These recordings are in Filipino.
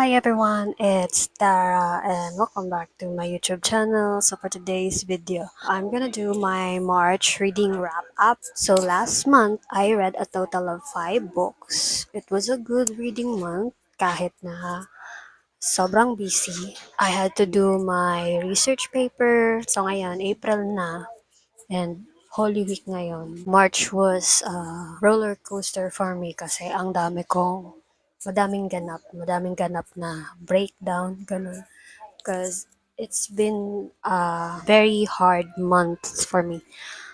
Hi everyone, it's Dara and welcome back to my YouTube channel. So for today's video, I'm gonna do my March reading wrap up. So last month, I read a total of 5 books. It was a good reading month kahit na sobrang busy. I had to do my research paper. So ngayon, April na and Holy Week ngayon. March was a roller coaster for me kasi ang madaming ganap na breakdown, ganun. Because it's been a very hard month for me.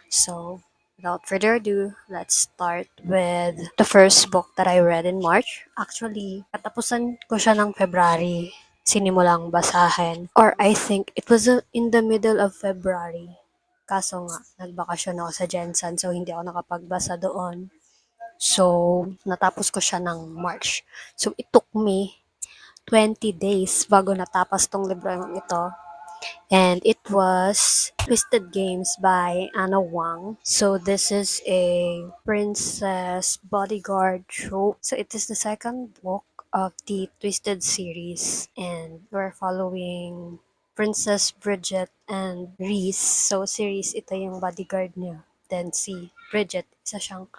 So, without further ado, let's start with the first book that I read in March. Actually, katapusan ko siya ng February, sinimulang basahin. Or I think it was in the middle of February. Kaso nga, nagbakasyon ako sa Jensen, so hindi ako nakapagbasa doon. So, natapos ko siya ng March. So, it took me 20 days bago natapos tong libro ito. And it was Twisted Games by Anna Wang. So, this is a princess bodyguard trope. So, it is the second book of the Twisted series. And we're following Princess Bridget and Reese. So, si Reese, ito yung bodyguard niya. Then si Bridget, isa siyang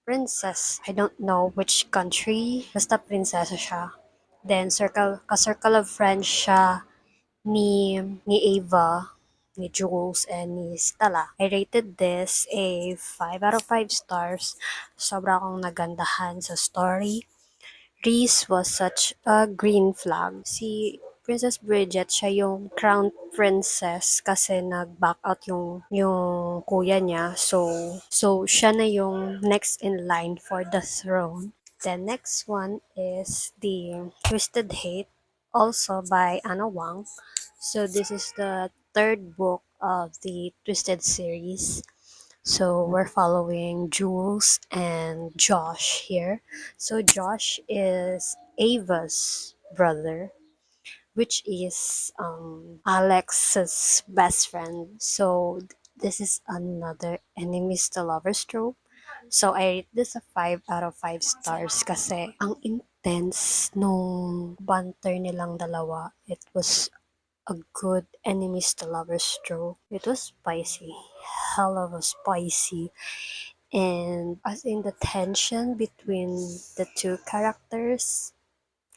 princess. I don't know which country. Basta prinsesa siya. Then, ka-circle of friends siya ni Ava, ni Jules, and ni Stella. I rated this a 5 out of 5 stars. Sobra akong nagandahan sa story. Reese was such a green flag. Si Princess Bridget, siya yung crown princess kasi nag-back out yung kuya niya. So siya na yung next in line for the throne. The next one is the Twisted Hate, also by Anna Wang. So this is the third book of the Twisted series. So we're following Jules and Josh here. So Josh is Ava's brother, which is Alex's best friend. So this is another enemies to lovers trope. So I rate this a 5 out of 5 stars kasi ang intense nung banter nilang dalawa. It was a good enemies to lovers trope. It was spicy, hell of a spicy. And as in the tension between the two characters,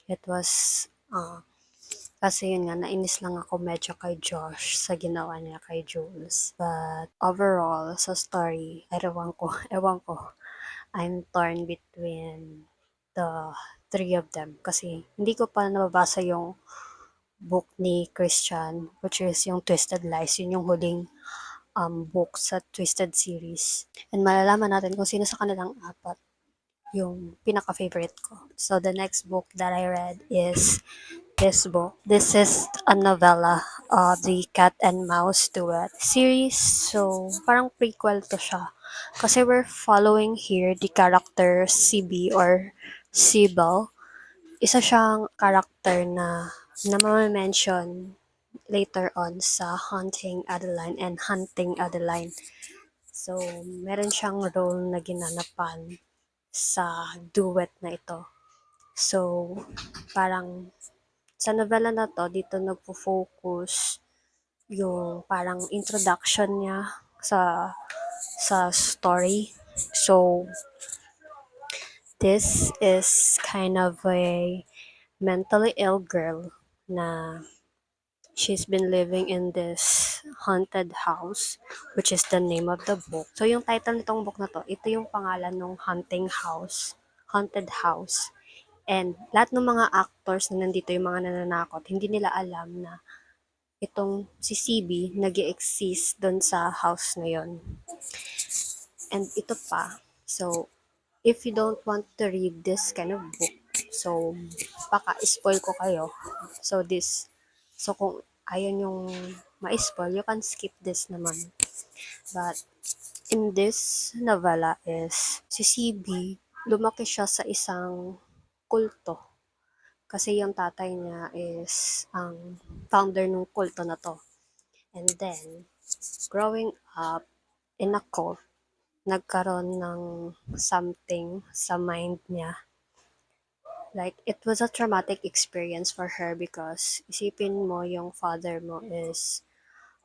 it was, kasi yun nga, nainis lang ako medyo kay Josh sa ginawa niya kay Jules. But overall, sa story, ewan ko, I'm torn between the three of them. Kasi hindi ko pa nababasa yung book ni Christian, which is yung Twisted Lies. Yun yung huling book sa Twisted series. And malalaman natin kung sino sa kanilang apat yung pinaka-favorite ko. So, the next book that I read is this book. This is a novella of the Cat and Mouse Duet series. So, parang prequel to siya. Kasi we're following here the character CB or Sibyl. Isa siyang character na mention later on sa Haunting Adeline and Hunting Adeline. So, meron siyang role na ginanapan sa duet na ito. So, parang sa novela na to, dito nagpo-focus yung parang introduction niya sa story. So, this is kind of a mentally ill girl na she's been living in this haunted house, which is the name of the book. So, yung title nitong book na to, ito yung pangalan ng haunted house. And lahat ng mga actors na nandito, yung mga nananakot, hindi nila alam na itong si CB nag-exist doon sa house na yon. And ito pa, so, if you don't want to read this kind of book, so, baka spoil ko kayo. So, kung ayun yung ma-spoil, you can skip this naman. But, in this novela is, si CB, lumaki siya sa isang kulto. Kasi yung tatay niya is ang founder ng kulto na to. And then, growing up in a cult, nagkaroon ng something sa mind niya Like, it was a traumatic experience for her because isipin mo yung father mo is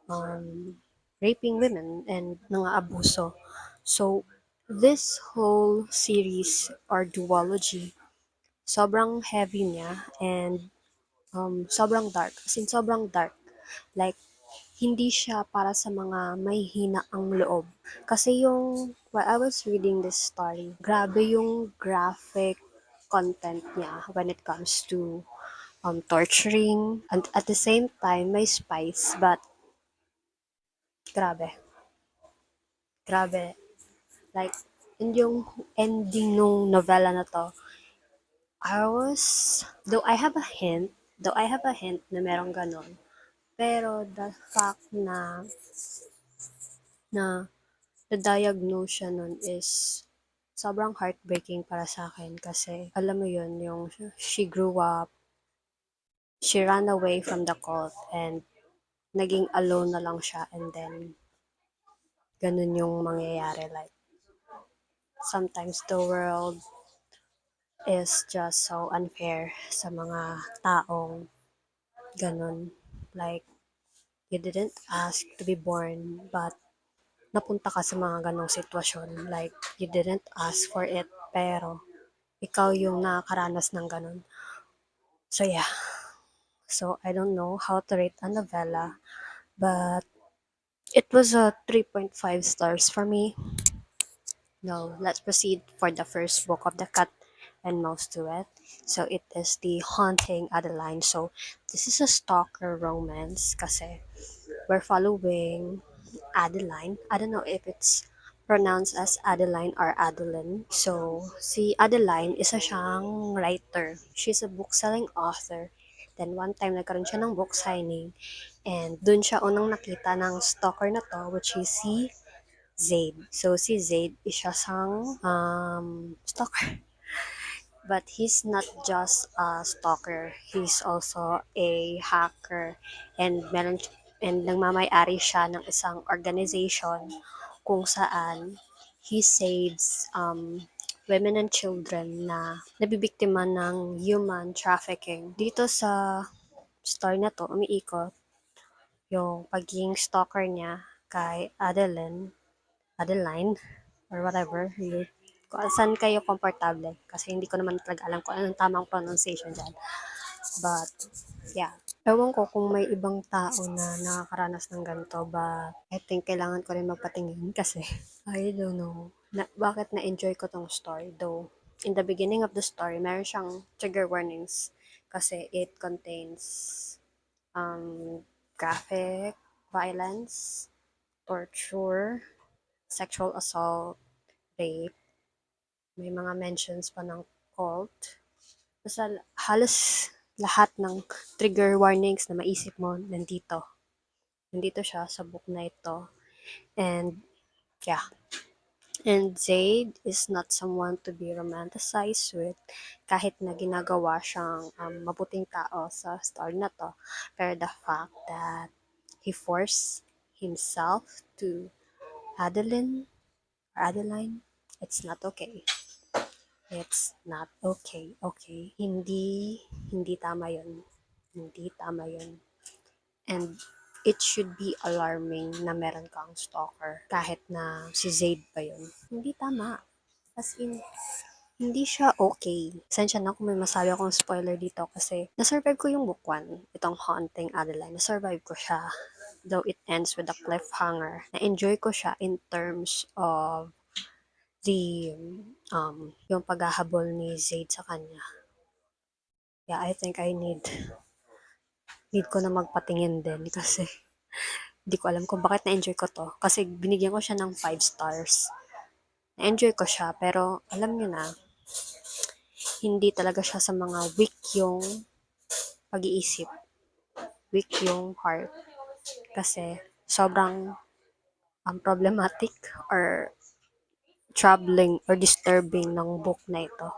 um, raping women and mga abuso. So, this whole series or duology, sobrang heavy niya and sobrang dark. As in, sobrang dark. Like, hindi siya para sa mga may hina ang loob. Kasi yung, while I was reading this story, grabe yung graphic content niya when it comes to torturing. And at the same time, may spice. But, grabe. Grabe. Like, and yung ending nung novela na to, though I have a hint na merong ganon, pero the fact na na-diagnose siya nun is sobrang heartbreaking para sa akin kasi alam mo yun, yung she grew up, she ran away from the cult and naging alone na lang siya and then ganun yung mangyayari. Like, sometimes the world is just so unfair sa mga taong ganun. Like, you didn't ask to be born, but napunta ka sa mga ganong sitwasyon. Like, you didn't ask for it, pero ikaw yung nakakaranas ng ganun. So, yeah. So, I don't know how to rate a novella, but it was a 3.5 stars for me. Now, let's proceed for the first book of the Cat and Mouse Duet. So, it is The Haunting Adeline. So, this is a stalker romance kasi we're following Adeline. I don't know if it's pronounced as Adeline or Adeline. So, si Adeline, isa siyang writer. She's a book-selling author. Then, one time, nagkaroon siya ng book signing. And dun siya unang nakita ng stalker na to, which is si Zaid. So, si Zaid, isa siyang stalker. But he's not just a stalker. He's also a hacker. And nagmamay-ari siya ng isang organization kung saan he saves women and children na nabibiktima ng human trafficking. Dito sa story na to, umiikot yung pagiging stalker niya kay Adeline, or whatever, kung saan kayo komportable. Kasi hindi ko naman talaga alam kung anong tamang pronunciation dyan. But, yeah. Ewan ko kung may ibang tao na nakakaranas ng ganito, but I think kailangan ko rin magpatingin kasi I don't know bakit na-enjoy ko tong story. Though, in the beginning of the story, meron siyang trigger warnings kasi it contains graphic violence, torture, sexual assault, rape, may mga mentions pa ng cult. Basta halos lahat ng trigger warnings na maisip mo nandito. Nandito siya sa book na ito. And yeah. And Zaid is not someone to be romanticized with kahit na ginagawa siyang mabuting tao sa story na to. Pero the fact that he forced himself to Adeline, it's not okay. It's not okay, okay? Hindi tama yun. Hindi tama yun. And it should be alarming na meron kang stalker kahit na si Zaid pa yun. Hindi tama. As in, hindi siya okay. Sensya na kung may masabi akong spoiler dito kasi nasurvive ko yung book 1, itong Haunting Adeline. Nasurvive ko siya. Though it ends with a cliffhanger. Na-enjoy ko siya in terms of the yung paghahabol ni Zaid sa kanya. Yeah, I think I need ko na magpatingin din kasi hindi ko alam kung bakit na-enjoy ko to. Kasi binigyan ko siya ng 5 stars. Na-enjoy ko siya, pero alam niyo na, hindi talaga siya sa mga weak yung pag-iisip. Weak yung heart. Kasi sobrang problematic or troubling or disturbing ng book na ito.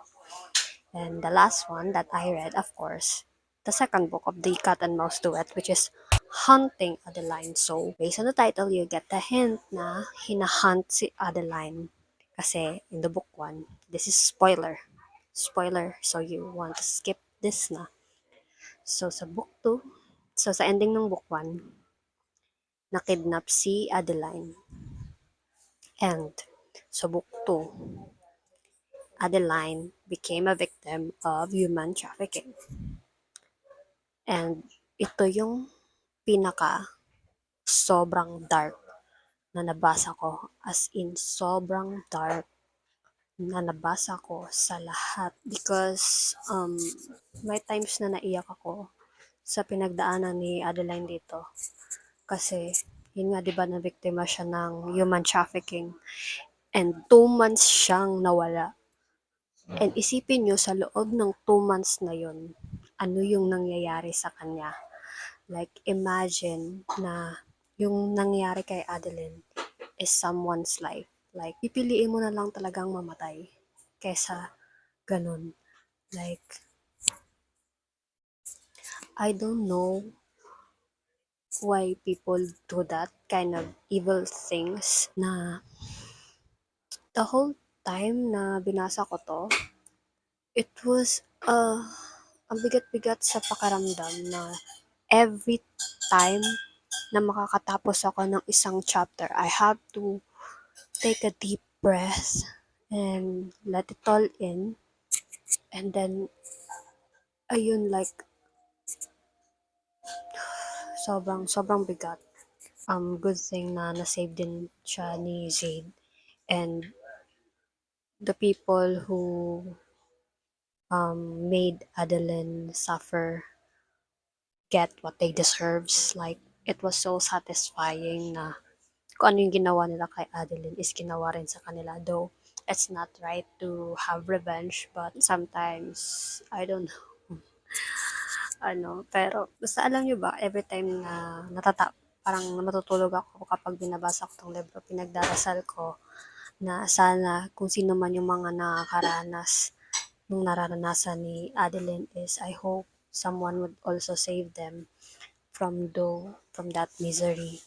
And the last one that I read, of course, the second book of the Cat and Mouse Duet, which is Hunting Adeline. So, based on the title, you get the hint na hinahunt si Adeline. Kasi in the book 1, this is spoiler. spoiler, so you want to skip this na. So sa book 2, so sa ending ng book 1, nakidnap si Adeline. And sa book 2, Adeline became a victim of human trafficking. And ito yung pinaka sobrang dark na nabasa ko. As in, sobrang dark na nabasa ko sa lahat. Because may times na naiyak ako sa pinagdaanan ni Adeline dito. Kasi, yun nga, di ba, na biktima siya ng human trafficking. And 2 months siyang nawala. And isipin nyo, sa loob ng 2 months na yun, ano yung nangyayari sa kanya. Like, imagine na yung nangyari kay Adeline is someone's life. Like, pipiliin mo na lang talagang mamatay kesa ganun. Like, I don't know why people do that kind of evil things na the whole time na binasa ko to, it was, ang bigat-bigat sa pakiramdam na every time na makakatapos ako ng isang chapter, I have to take a deep breath and let it all in. And then, ayun, like, sobrang bigat. Good thing na na-save din siya ni Jade. And the people who made Adeline suffer get what they deserves. Like, it was so satisfying na kung ano yung ginawa nila kay Adeline is ginawa rin sa kanila. Though, it's not right to have revenge, but sometimes, I don't know, pero basta alam nyo ba, every time na parang matutulog ako kapag binabasa ko tong libro, pinagdarasal ko na sana kung sino man yung mga nakakaranas nung nararanasan ni Adeline is I hope someone would also save them from that misery,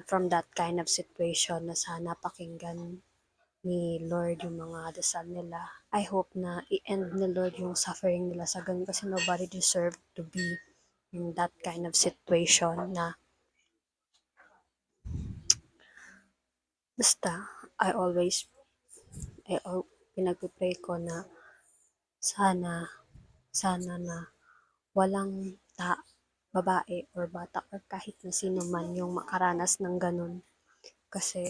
from that kind of situation na sana pakinggan ni Lord yung mga dasal nila. I hope na i-end ni Lord yung suffering nila sa ganun kasi nobody deserve to be in that kind of situation na basta I al- pinagpipray ko na sana sana na walang babae or bata or kahit na sino man yung makaranas ng ganun. Kasi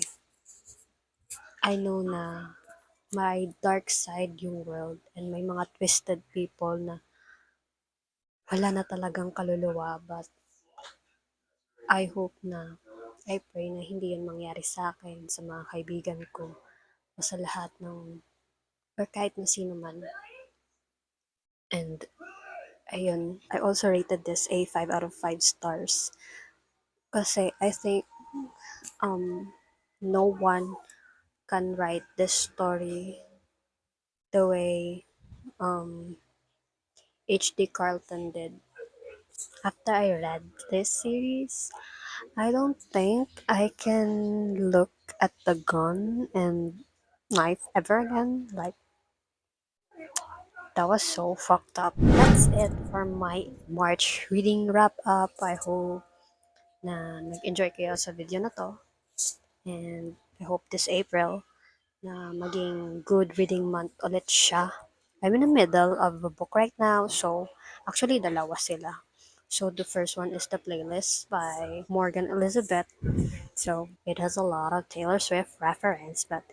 I know na may dark side yung world and may mga twisted people na wala na talagang kaluluwa, but I hope na I pray na hindi yan mangyari sa akin, sa mga kaibigan ko, o sa lahat ng or kahit na sino man. And ayun, I also rated this a 5 out of 5 stars kasi I think no one can write this story the way H.D. Carlton did. After I read this series, I don't think I can look at the gun and knife ever again. Like, that was so fucked up. That's it for my March reading wrap up. I hope na nag-enjoy kayo sa video na to. And I hope this April na maging good reading month ulit siya. I'm in the middle of a book right now, so actually dalawa sila. So the first one is The Playlist by Morgan Elizabeth. So it has a lot of Taylor Swift reference, but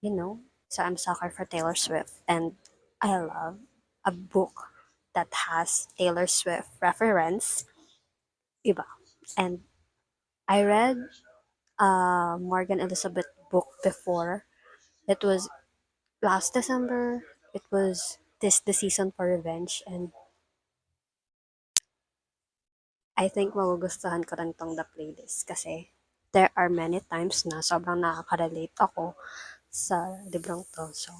so I'm sucker for Taylor Swift and I love a book that has Taylor Swift reference. Iba. And I read Morgan Elizabeth book before. It was last December. It was the season for revenge, and I think magugustuhan ko rin tong The Playlist kasi there are many times na sobrang nakaka-relate ako sa librong to. So,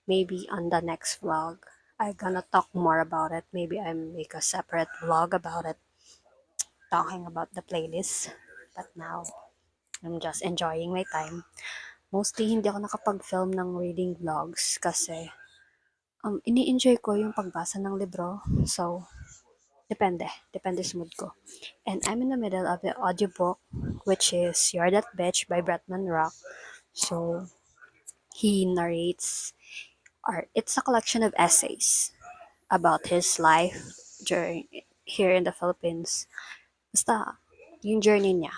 maybe on the next vlog, I'm gonna talk more about it. Maybe I make a separate vlog about it, talking about the playlist. But now, I'm just enjoying my time. Mostly, hindi ako nakapag-film ng reading vlogs kasi Ini-enjoy ko yung pagbasa ng libro. So, depende sa mood ko. And I'm in the middle of the audiobook, which is You're That Bitch by Bretman Rock. So, he narrates, or it's a collection of essays about his life during here in the Philippines. Basta, yung journey niya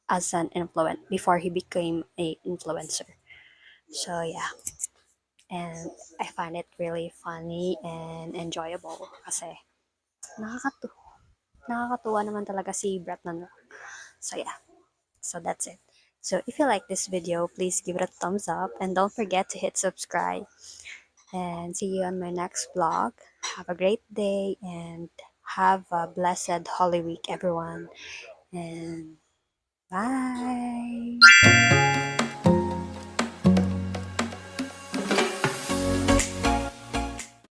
as an influence before he became a influencer. So yeah, and I find it really funny and enjoyable kasi nakakatu nakakatuwa naman talaga si Brett Nano. So yeah, so that's it. So if you like this video, please give it a thumbs up and don't forget to hit subscribe. And see you on my next vlog. Have a great day and have a blessed Holy Week, everyone. And bye.